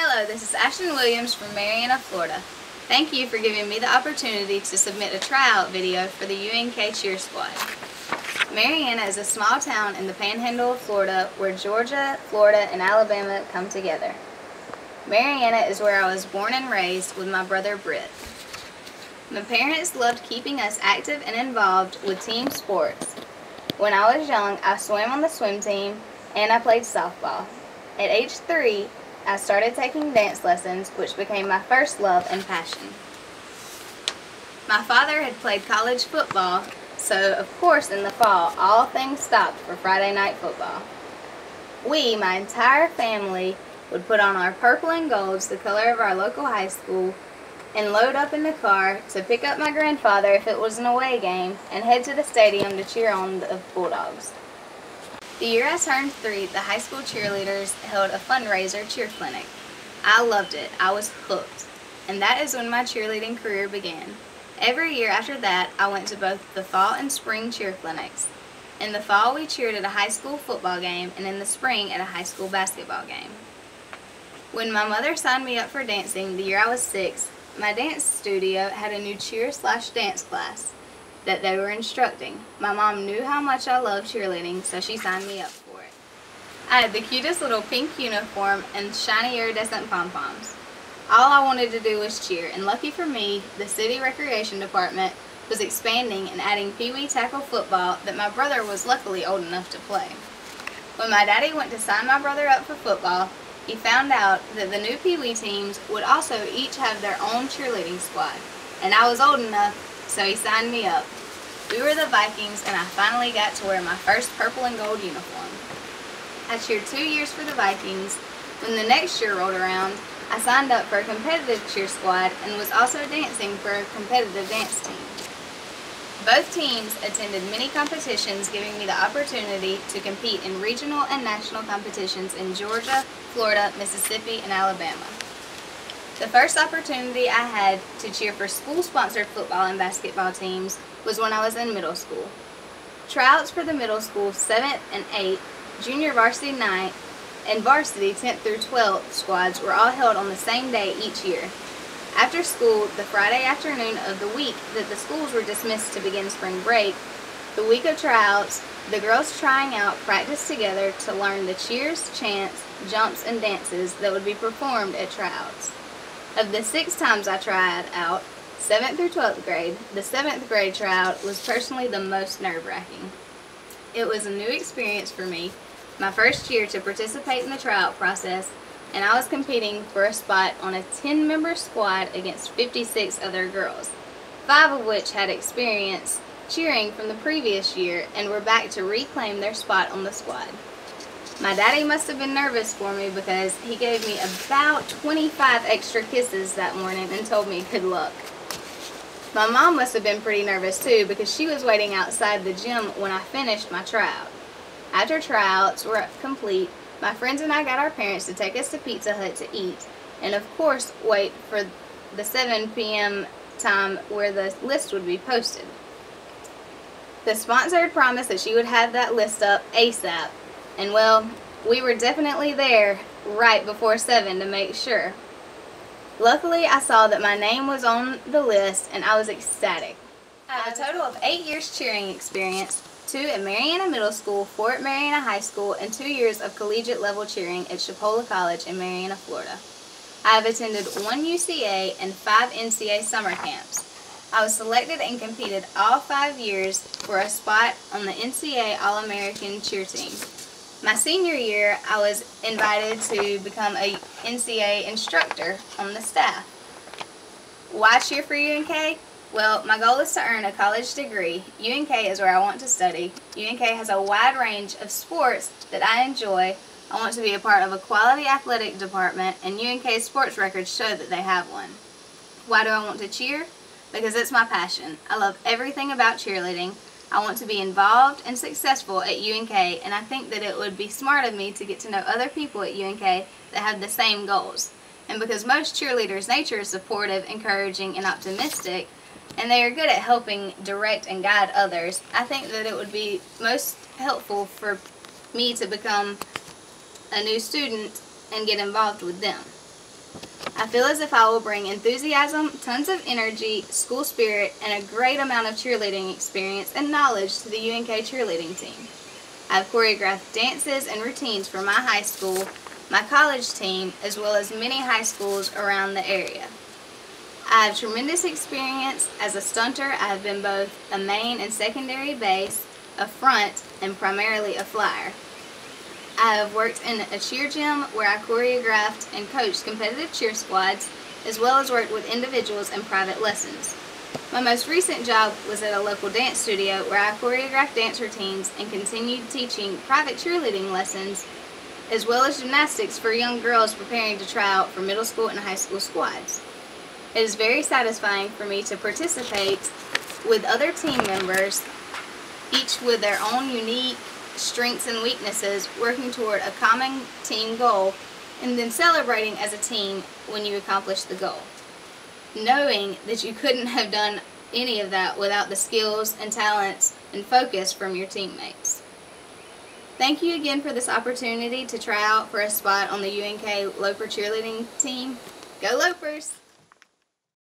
Hello, this is Ashton Williams from Marianna, Florida. Thank you for giving me the opportunity to submit a tryout video for the UNK cheer squad. Marianna is a small town in the panhandle of Florida where Georgia, Florida, and Alabama come together. Marianna is where I was born and raised with my brother Britt. My parents loved keeping us active and involved with team sports. When I was young, I swam on the swim team and I played softball. At age 3, I started taking dance lessons, which became my first love and passion. My father had played college football, so of course in the fall, all things stopped for Friday night football. We, my entire family, would put on our purple and golds, the color of our local high school, and load up in the car to pick up my grandfather if it was an away game, and head to the stadium to cheer on the Bulldogs. The year I turned 3, the high school cheerleaders held a fundraiser cheer clinic. I loved it. I was hooked. And that is when my cheerleading career began. Every year after that, I went to both the fall and spring cheer clinics. In the fall, we cheered at a high school football game, and in the spring at a high school basketball game. When my mother signed me up for dancing the year I was 6, my dance studio had a new cheer/dance class that they were instructing. My mom knew how much I loved cheerleading, so she signed me up for it. I had the cutest little pink uniform and shiny iridescent pom-poms. All I wanted to do was cheer, and lucky for me, the city recreation department was expanding and adding pee-wee tackle football that my brother was luckily old enough to play. When my daddy went to sign my brother up for football, he found out that the new pee-wee teams would also each have their own cheerleading squad, and I was old enough, so he signed me up. We were the Vikings, and I finally got to wear my first purple and gold uniform. I cheered 2 years for the Vikings. When the next year rolled around, I signed up for a competitive cheer squad and was also dancing for a competitive dance team. Both teams attended many competitions, giving me the opportunity to compete in regional and national competitions in Georgia, Florida, Mississippi, and Alabama. The first opportunity I had to cheer for school-sponsored football and basketball teams was when I was in middle school. Tryouts for the middle school 7th and 8th, junior varsity 9th, and varsity 10th through 12th squads were all held on the same day each year. After school, the Friday afternoon of the week that the schools were dismissed to begin spring break, the week of tryouts, the girls trying out practiced together to learn the cheers, chants, jumps, and dances that would be performed at tryouts. Of the 6 times I tried out, 7th through 12th grade, the 7th grade tryout was personally the most nerve-wracking. It was a new experience for me, my first year to participate in the tryout process, and I was competing for a spot on a 10-member squad against 56 other girls, 5 of which had experience cheering from the previous year and were back to reclaim their spot on the squad. My daddy must have been nervous for me because he gave me about 25 extra kisses that morning and told me good luck. My mom must have been pretty nervous too because she was waiting outside the gym when I finished my tryout. After tryouts were complete, my friends and I got our parents to take us to Pizza Hut to eat, and of course wait for the 7 p.m. time where the list would be posted. The sponsor had promised that she would have that list up ASAP, and well, we were definitely there right before 7 to make sure. Luckily, I saw that my name was on the list, and I was ecstatic. I have a total of 8 years cheering experience, 2 at Marianna Middle School, 4 at Marianna High School, and 2 years of collegiate level cheering at Chipola College in Marianna, Florida. I have attended 1 UCA and 5 NCA summer camps. I was selected and competed all 5 years for a spot on the NCA All-American cheer team. My senior year, I was invited to become a NCA instructor on the staff. Why cheer for UNK? Well, my goal is to earn a college degree. UNK is where I want to study. UNK has a wide range of sports that I enjoy. I want to be a part of a quality athletic department, and UNK's sports records show that they have one. Why do I want to cheer? Because it's my passion. I love everything about cheerleading. I want to be involved and successful at UNK, and I think that it would be smart of me to get to know other people at UNK that have the same goals. And because most cheerleaders' nature is supportive, encouraging, and optimistic, and they are good at helping direct and guide others, I think that it would be most helpful for me to become a new student and get involved with them. I feel as if I will bring enthusiasm, tons of energy, school spirit, and a great amount of cheerleading experience and knowledge to the UNK cheerleading team. I have choreographed dances and routines for my high school, my college team, as well as many high schools around the area. I have tremendous experience as a stunter. I have been both a main and secondary base, a front, and primarily a flyer. I have worked in a cheer gym where I choreographed and coached competitive cheer squads, as well as worked with individuals in private lessons. My most recent job was at a local dance studio where I choreographed dance routines and continued teaching private cheerleading lessons, as well as gymnastics for young girls preparing to try out for middle school and high school squads. It is very satisfying for me to participate with other team members, each with their own unique strengths and weaknesses, working toward a common team goal, and then celebrating as a team when you accomplish the goal, knowing that you couldn't have done any of that without the skills and talents and focus from your teammates. Thank you again for this opportunity to try out for a spot on the UNK Loper cheerleading team. Go Lopers!